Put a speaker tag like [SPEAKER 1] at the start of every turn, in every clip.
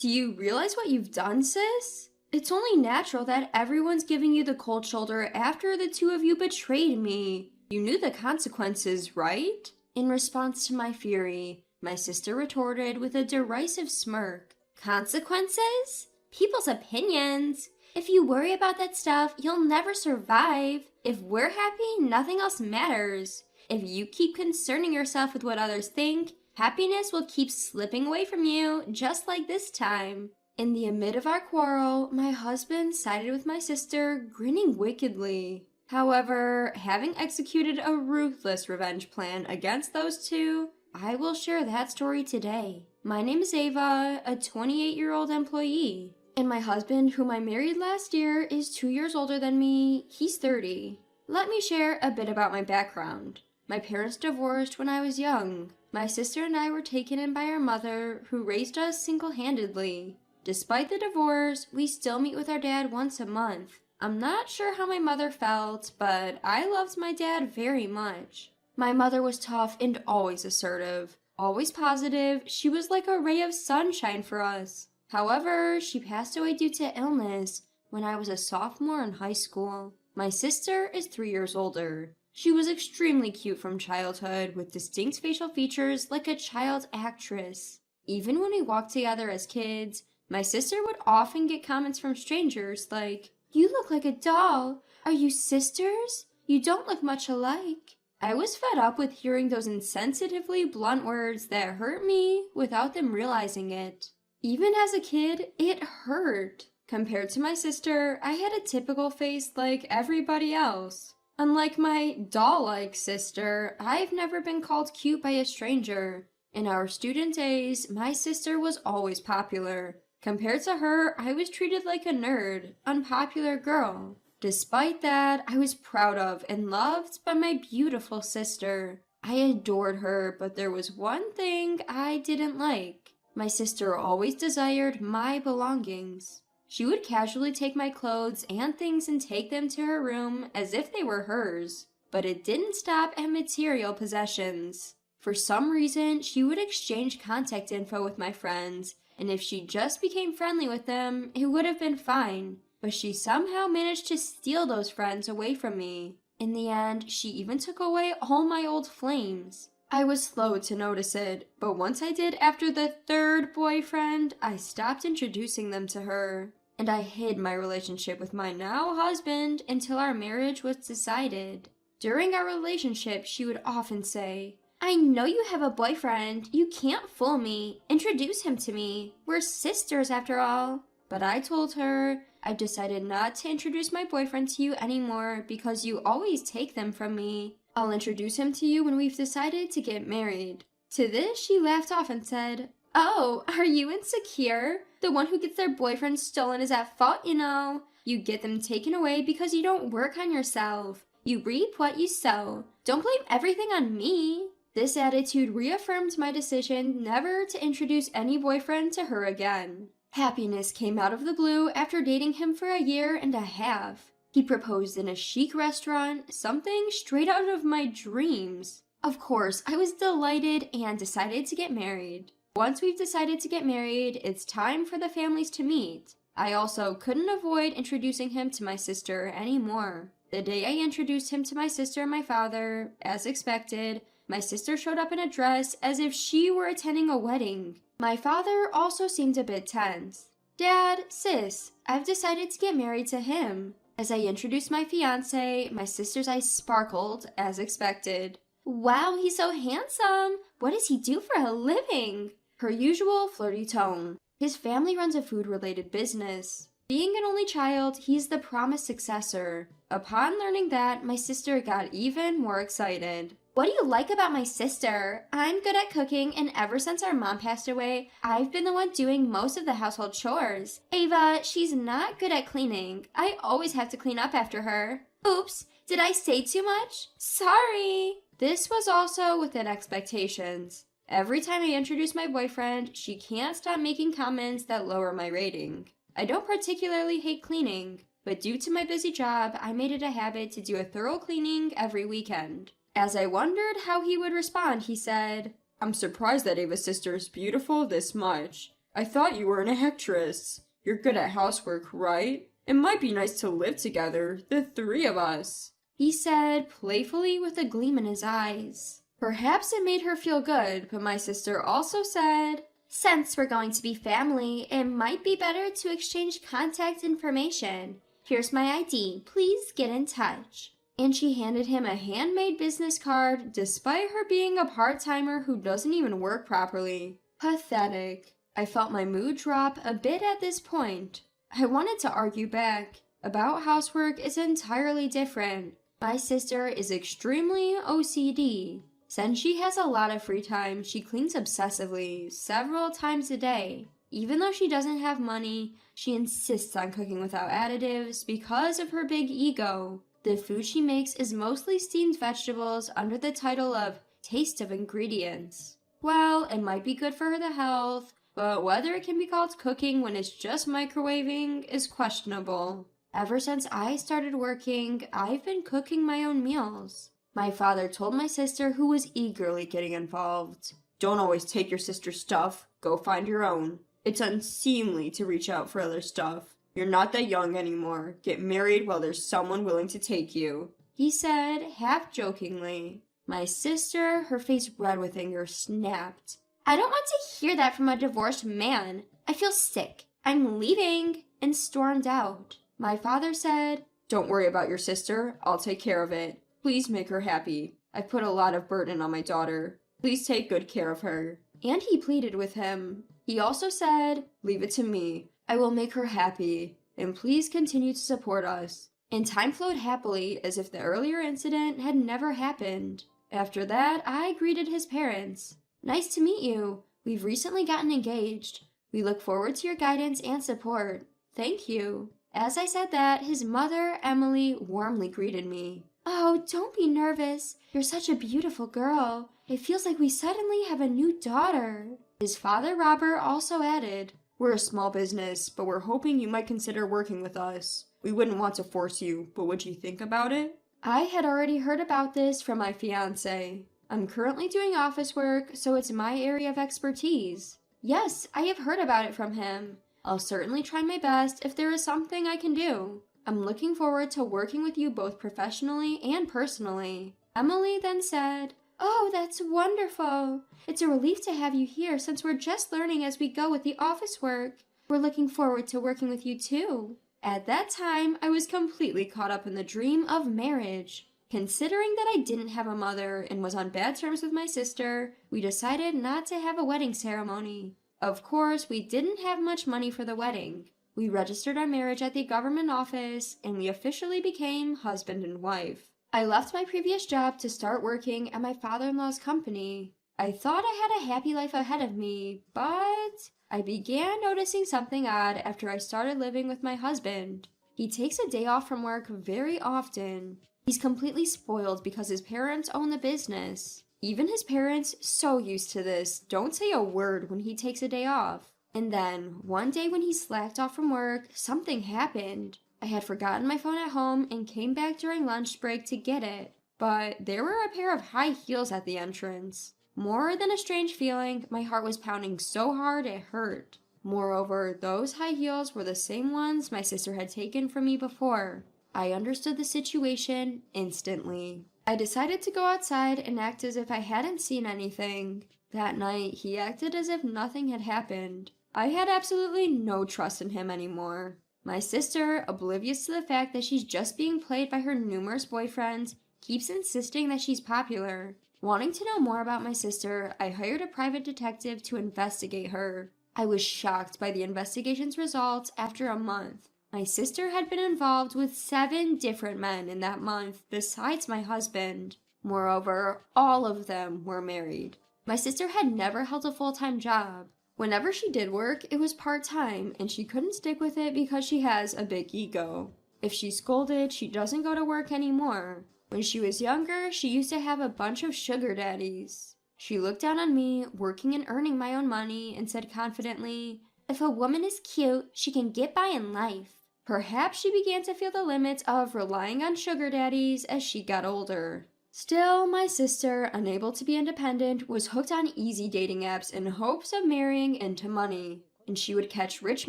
[SPEAKER 1] Do you realize what you've done, sis? It's only natural that everyone's giving you the cold shoulder after the two of you betrayed me. You knew the consequences, right? In response to my fury, my sister retorted with a derisive smirk. Consequences? People's opinions. If you worry about that stuff, you'll never survive. If we're happy, nothing else matters. If you keep concerning yourself with what others think, happiness will keep slipping away from you, just like this time. In the amid of our quarrel, my husband sided with my sister, grinning wickedly. However, having executed a ruthless revenge plan against those two, I will share that story today. My name is Ava, a 28-year-old employee. And my husband, whom I married last year, is 2 years older than me. He's 30. Let me share a bit about my background. My parents divorced when I was young. My sister and I were taken in by our mother, who raised us single-handedly. Despite the divorce, we still meet with our dad once a month. I'm not sure how my mother felt, but I loved my dad very much. My mother was tough and always assertive. Always positive, she was like a ray of sunshine for us. However, she passed away due to illness when I was a sophomore in high school. My sister is 3 years older. She was extremely cute from childhood, with distinct facial features like a child actress. Even when we walked together as kids, my sister would often get comments from strangers like, "You look like a doll. Are you sisters? You don't look much alike." I was fed up with hearing those insensitively blunt words that hurt me without them realizing it. Even as a kid, it hurt. Compared to my sister, I had a typical face like everybody else. Unlike my doll-like sister, I've never been called cute by a stranger. In our student days, my sister was always popular. Compared to her, I was treated like a nerd, unpopular girl. Despite that, I was proud of and loved by my beautiful sister. I adored her, but there was one thing I didn't like. My sister always desired my belongings. She would casually take my clothes and things and take them to her room as if they were hers. But it didn't stop at material possessions. For some reason, she would exchange contact info with my friends, and if she just became friendly with them, it would have been fine. But she somehow managed to steal those friends away from me. In the end, she even took away all my old flames. I was slow to notice it, but once I did after the third boyfriend, I stopped introducing them to her. And I hid my relationship with my now husband until our marriage was decided. During our relationship, she would often say, "I know you have a boyfriend. You can't fool me. Introduce him to me. We're sisters after all." But I told her, "I've decided not to introduce my boyfriend to you anymore because you always take them from me. I'll introduce him to you when we've decided to get married." To this, she laughed off and said, "Oh, are you insecure? The one who gets their boyfriend stolen is at fault, you know. You get them taken away because you don't work on yourself. You reap what you sow. Don't blame everything on me." This attitude reaffirmed my decision never to introduce any boyfriend to her again. Happiness came out of the blue after dating him for a year and a half. He proposed in a chic restaurant, something straight out of my dreams. Of course, I was delighted and decided to get married. Once we've decided to get married, it's time for the families to meet. I also couldn't avoid introducing him to my sister anymore. The day I introduced him to my sister and my father, as expected, my sister showed up in a dress as if she were attending a wedding. My father also seemed a bit tense. "Dad, sis, I've decided to get married to him." As I introduced my fiancé, my sister's eyes sparkled, as expected. "Wow, he's so handsome! What does he do for a living?" Her usual flirty tone. "His family runs a food-related business. Being an only child, he's the promised successor." Upon learning that, my sister got even more excited. "What do you like about my sister? I'm good at cooking, and ever since our mom passed away, I've been the one doing most of the household chores. Ava, she's not good at cleaning. I always have to clean up after her. Oops, did I say too much? Sorry." This was also within expectations. Every time I introduce my boyfriend, she can't stop making comments that lower my rating. I don't particularly hate cleaning, but due to my busy job, I made it a habit to do a thorough cleaning every weekend. As I wondered how he would respond, he said, "I'm surprised that Ava's sister is beautiful this much. I thought you were an actress. You're good at housework, right? It might be nice to live together, the three of us, he said, playfully with a gleam in his eyes. Perhaps it made her feel good, but my sister also said, since we're going to be family, it might be better to exchange contact information. Here's my ID. Please get in touch. And she handed him a handmade business card, despite her being a part-timer who doesn't even work properly. Pathetic. I felt my mood drop a bit at this point. I wanted to argue back. About housework is entirely different. My sister is extremely OCD. Since she has a lot of free time, she cleans obsessively, several times a day. Even though she doesn't have money, she insists on cooking without additives because of her big ego. The food she makes is mostly steamed vegetables under the title of Taste of Ingredients. Well, it might be good for the health, but whether it can be called cooking when it's just microwaving is questionable. Ever since I started working, I've been cooking my own meals. My father told my sister, who was eagerly getting involved, don't always take your sister's stuff, go find your own. It's unseemly to reach out for other stuff. You're not that young anymore. Get married while there's someone willing to take you, he said, half jokingly. My sister, her face red with anger, snapped. I don't want to hear that from a divorced man. I feel sick. I'm leaving, and stormed out. My father said, don't worry about your sister. I'll take care of it. Please make her happy. I've put a lot of burden on my daughter. Please take good care of her. And he pleaded with him. He also said, leave it to me. I will make her happy, and please continue to support us. And time flowed happily as if the earlier incident had never happened. After that, I greeted his parents. Nice to meet you. We've recently gotten engaged. We look forward to your guidance and support. Thank you. As I said that, his mother, Emily, warmly greeted me. Oh, don't be nervous. You're such a beautiful girl. It feels like we suddenly have a new daughter. His father, Robert, also added, we're a small business, but we're hoping you might consider working with us. We wouldn't want to force you, but would you think about it? I had already heard about this from my fiancé. I'm currently doing office work, so it's my area of expertise. Yes, I have heard about it from him. I'll certainly try my best if there is something I can do. I'm looking forward to working with you both professionally and personally. Emily then said, oh, that's wonderful. It's a relief to have you here since we're just learning as we go with the office work. We're looking forward to working with you too. At that time, I was completely caught up in the dream of marriage. Considering that I didn't have a mother and was on bad terms with my sister, we decided not to have a wedding ceremony. Of course, we didn't have much money for the wedding. We registered our marriage at the government office, and we officially became husband and wife. I left my previous job to start working at my father-in-law's company. I thought I had a happy life ahead of me, but I began noticing something odd after I started living with my husband. He takes a day off from work very often. He's completely spoiled because his parents own the business. Even his parents, so used to this, don't say a word when he takes a day off. And then, one day when he slacked off from work, something happened. I had forgotten my phone at home and came back during lunch break to get it. But there were a pair of high heels at the entrance. More than a strange feeling, my heart was pounding so hard it hurt. Moreover, those high heels were the same ones my sister had taken from me before. I understood the situation instantly. I decided to go outside and act as if I hadn't seen anything. That night, he acted as if nothing had happened. I had absolutely no trust in him anymore. My sister, oblivious to the fact that she's just being played by her numerous boyfriends, keeps insisting that she's popular. Wanting to know more about my sister, I hired a private detective to investigate her. I was shocked by the investigation's results after a month. My sister had been involved with 7 different men in that month, besides my husband. Moreover, all of them were married. My sister had never held a full-time job. Whenever she did work, it was part-time, and she couldn't stick with it because she has a big ego. If she's scolded, she doesn't go to work anymore. When she was younger, she used to have a bunch of sugar daddies. She looked down on me, working and earning my own money, and said confidently, if a woman is cute, she can get by in life. Perhaps she began to feel the limits of relying on sugar daddies as she got older. Still, my sister, unable to be independent, was hooked on easy dating apps in hopes of marrying into money. and she would catch rich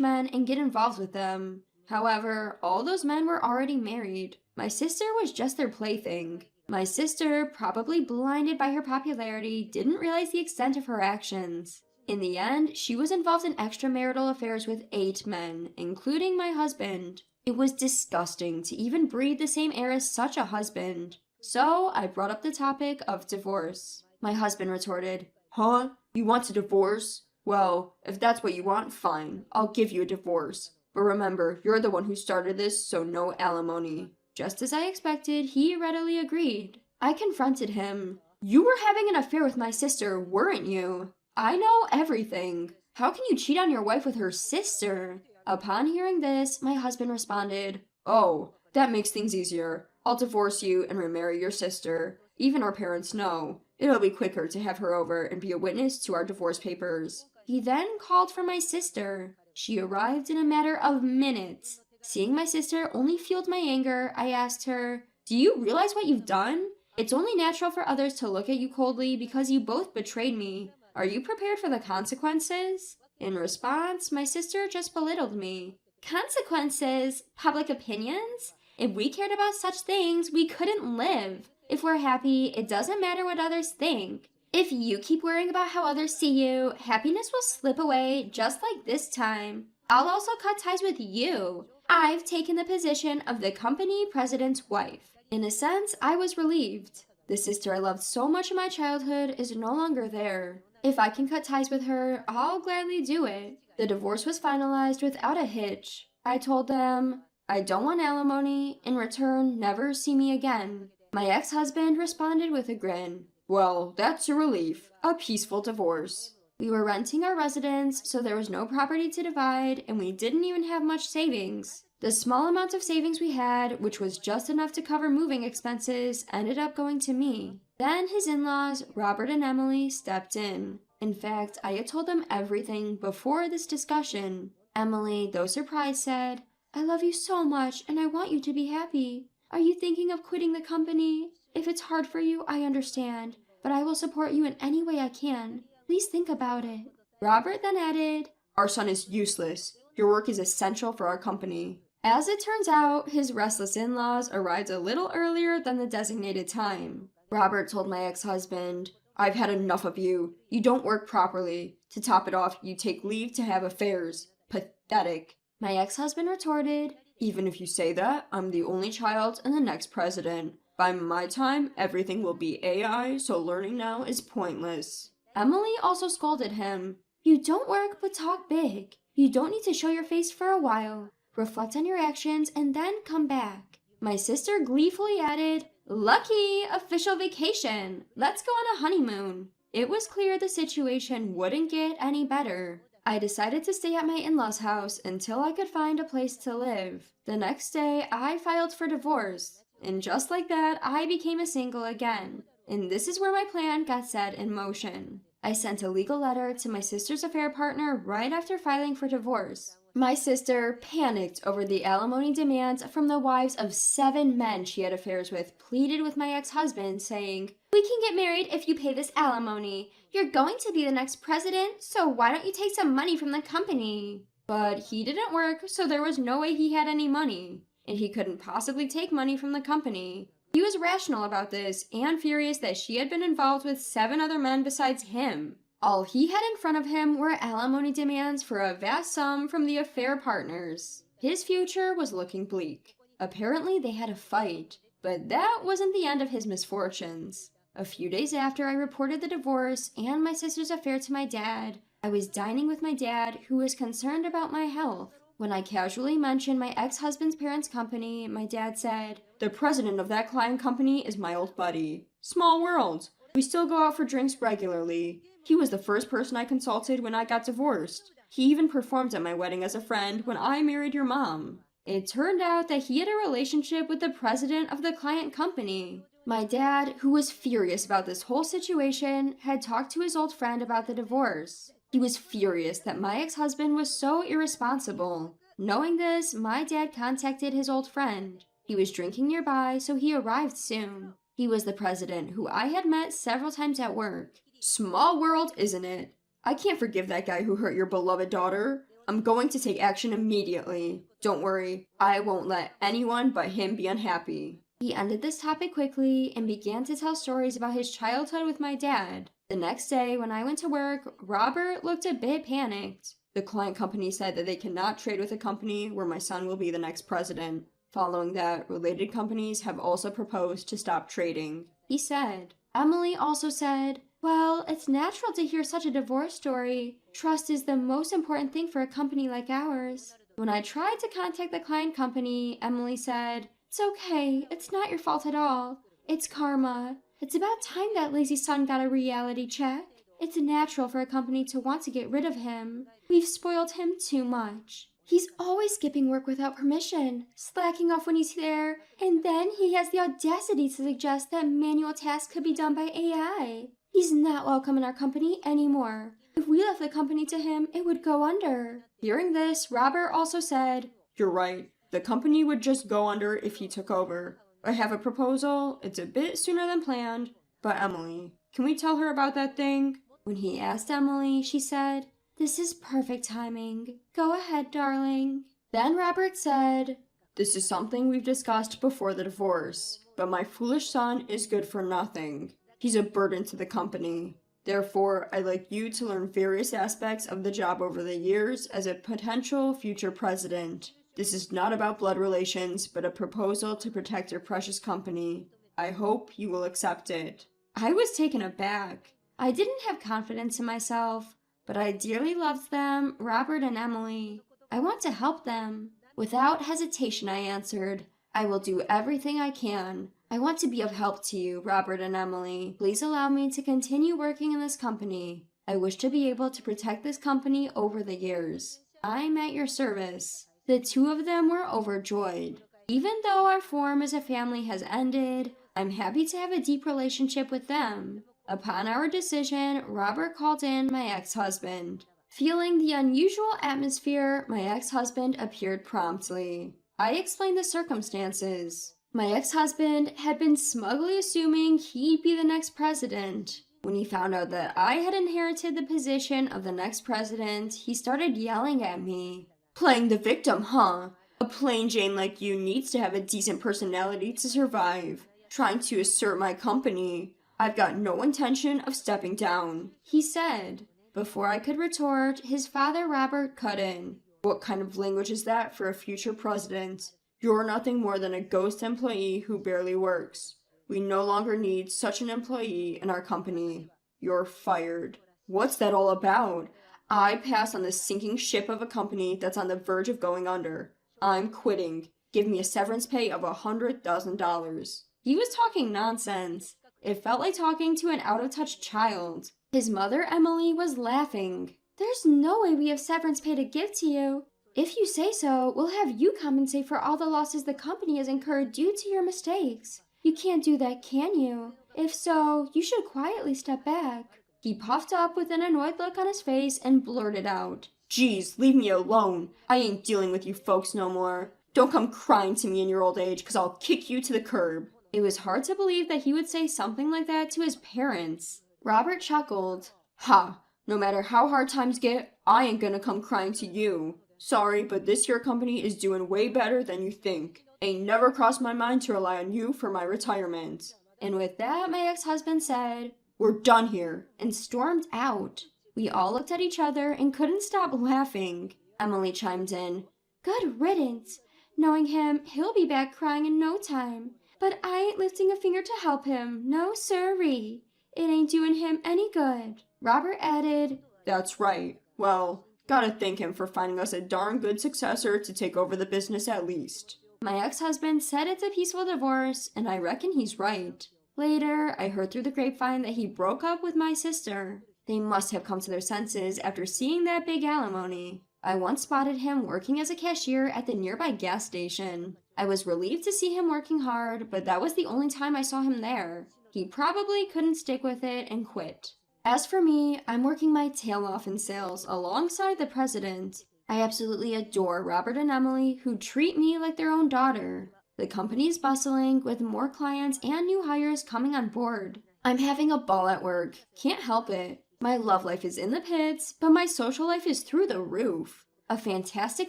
[SPEAKER 1] men and get involved with them. However, all those men were already married. My sister was just their plaything. My sister, probably blinded by her popularity, didn't realize the extent of her actions. In the end, she was involved in extramarital affairs with 8 men, including my husband. It was disgusting to even breathe the same air as such a husband. So I brought up the topic of divorce. My husband retorted, "Huh? You want a divorce? Well, if that's what you want, fine. I'll give you a divorce. But remember, you're the one who started this, so no alimony." Just as I expected, he readily agreed. I confronted him. "You were having an affair with my sister, weren't you? I know everything. How can you cheat on your wife with her sister?" Upon hearing this, my husband responded, "Oh, that makes things easier. I'll divorce you and remarry your sister. Even our parents know. It'll be quicker to have her over and be a witness to our divorce papers." He then called for my sister. She arrived in a matter of minutes. Seeing my sister only fueled my anger, I asked her, "Do you realize what you've done? It's only natural for others to look at you coldly because you both betrayed me. Are you prepared for the consequences?" In response, my sister just belittled me. "Consequences? Public opinions? If we cared about such things, we couldn't live. If we're happy, it doesn't matter what others think. If you keep worrying about how others see you, happiness will slip away just like this time. I'll also cut ties with you. I've taken the position of the company president's wife." In a sense, I was relieved. The sister I loved so much in my childhood is no longer there. If I can cut ties with her, I'll gladly do it. The divorce was finalized without a hitch. I told them, "I don't want alimony. In return, never see me again." My ex-husband responded with a grin. "Well, that's a relief. A peaceful divorce." We were renting our residence, so there was no property to divide, and we didn't even have much savings. The small amount of savings we had, which was just enough to cover moving expenses, ended up going to me. Then his in-laws, Robert and Emily, stepped in. In fact, I had told them everything before this discussion. Emily, though surprised, said, "I love you so much, and I want you to be happy. Are you thinking of quitting the company? If it's hard for you, I understand, but I will support you in any way I can. Please think about it." Robert then added, "Our son is useless. Your work is essential for our company." As it turns out, his restless in-laws arrived a little earlier than the designated time. Robert told my ex-husband, "I've had enough of you. You don't work properly. To top it off, you take leave to have affairs. Pathetic." My ex-husband retorted, "Even if you say that, I'm the only child and the next president. By my time, everything will be AI, so learning now is pointless." Emily also scolded him. "You don't work, but talk big. You don't need to show your face for a while. Reflect on your actions and then come back." My sister gleefully added, "Lucky! Official vacation! Let's go on a honeymoon." It was clear the situation wouldn't get any better. I decided to stay at my in-laws' house until I could find a place to live. The next day, I filed for divorce. And just like that, I became a single again. And this is where my plan got set in motion. I sent a legal letter to my sister's affair partner right after filing for divorce. My sister panicked over the alimony demands from the wives of 7 men she had affairs with, pleaded with my ex-husband, saying, "We can get married if you pay this alimony. You're going to be the next president, so why don't you take some money from the company?" But he didn't work, so there was no way he had any money. And he couldn't possibly take money from the company. He was rational about this, and furious that she had been involved with 7 other men besides him. All he had in front of him were alimony demands for a vast sum from the affair partners. His future was looking bleak. Apparently they had a fight, but that wasn't the end of his misfortunes. A few days after I reported the divorce and my sister's affair to my dad, I was dining with my dad, who was concerned about my health. When I casually mentioned my ex-husband's parents' company, my dad said, "The president of that client company is my old buddy. Small world. We still go out for drinks regularly. He was the first person I consulted when I got divorced. He even performed at my wedding as a friend when I married your mom." It turned out that he had a relationship with the president of the client company. My dad, who was furious about this whole situation, had talked to his old friend about the divorce. He was furious that my ex-husband was so irresponsible. Knowing this, my dad contacted his old friend. He was drinking nearby, so he arrived soon. He was the president, who I had met several times at work. Small world, isn't it? I can't forgive that guy who hurt your beloved daughter. I'm going to take action immediately. Don't worry, I won't let anyone but him be unhappy. He ended this topic quickly and began to tell stories about his childhood with my dad. The next day, when I went to work, Robert looked a bit panicked. The client company said that they cannot trade with a company where my son will be the next president. Following that, related companies have also proposed to stop trading. He said. Emily also said, well, it's natural to hear such a divorce story. Trust is the most important thing for a company like ours. When I tried to contact the client company, Emily said, it's okay, it's not your fault at all. It's karma. It's about time that lazy son got a reality check. It's natural for a company to want to get rid of him. We've spoiled him too much. He's always skipping work without permission, slacking off when he's there, and then he has the audacity to suggest that manual tasks could be done by AI. He's not welcome in our company anymore. If we left the company to him, it would go under. Hearing this, Robert also said, you're right. The company would just go under if he took over. I have a proposal. It's a bit sooner than planned. But Emily, can we tell her about that thing? When he asked Emily, she said, this is perfect timing. Go ahead, darling. Then Robert said, this is something we've discussed before the divorce, but my foolish son is good for nothing. He's a burden to the company. Therefore, I'd like you to learn various aspects of the job over the years as a potential future president. This is not about blood relations, but a proposal to protect your precious company. I hope you will accept it. I was taken aback. I didn't have confidence in myself, but I dearly loved them, Robert and Emily. I want to help them. Without hesitation, I answered, I will do everything I can. I want to be of help to you, Robert and Emily. Please allow me to continue working in this company. I wish to be able to protect this company over the years. I'm at your service. The two of them were overjoyed. Even though our form as a family has ended, I'm happy to have a deep relationship with them. Upon our decision, Robert called in my ex-husband. Feeling the unusual atmosphere, my ex-husband appeared promptly. I explained the circumstances. My ex-husband had been smugly assuming he'd be the next president. When he found out that I had inherited the position of the next president, he started yelling at me. Playing the victim, huh? A plain Jane like you needs to have a decent personality to survive. Trying to assert my company. I've got no intention of stepping down, he said. Before I could retort, his father Robert cut in. What kind of language is that for a future president? You're nothing more than a ghost employee who barely works. We no longer need such an employee in our company. You're fired. What's that all about? I pass on the sinking ship of a company that's on the verge of going under. I'm quitting. Give me a severance pay of $100,000. He was talking nonsense. It felt like talking to an out-of-touch child. His mother, Emily, was laughing. There's no way we have severance pay to give to you. If you say so, we'll have you compensate for all the losses the company has incurred due to your mistakes. You can't do that, can you? If so, you should quietly step back. He puffed up with an annoyed look on his face and blurted out, Geez, leave me alone. I ain't dealing with you folks no more. Don't come crying to me in your old age, 'cause I'll kick you to the curb. It was hard to believe that he would say something like that to his parents. Robert chuckled. Ha! No matter how hard times get, I ain't gonna come crying to you. Sorry, but this here company is doing way better than you think. Ain't never crossed my mind to rely on you for my retirement. And with that, my ex-husband said, We're done here, and stormed out. We all looked at each other and couldn't stop laughing. Emily chimed in, Good riddance. Knowing him, he'll be back crying in no time. But I ain't lifting a finger to help him, no sirree. It ain't doing him any good. Robert added, That's right. Well, gotta thank him for finding us a darn good successor to take over the business at least. My ex-husband said it's a peaceful divorce, and I reckon he's right. Later, I heard through the grapevine that he broke up with my sister. They must have come to their senses after seeing that big alimony. I once spotted him working as a cashier at the nearby gas station. I was relieved to see him working hard, but that was the only time I saw him there. He probably couldn't stick with it and quit. As for me, I'm working my tail off in sales alongside the president. I absolutely adore Robert and Emily, who treat me like their own daughter. The company's bustling, with more clients and new hires coming on board. I'm having a ball at work. Can't help it. My love life is in the pits, but my social life is through the roof. a fantastic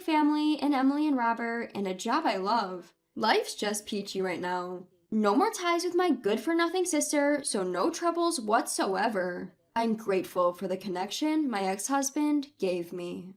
[SPEAKER 1] family in Emily and Robert, and a job I love. Life's just peachy right now. No more ties with my good-for-nothing sister, so no troubles whatsoever. I'm grateful for the connection my ex-husband gave me.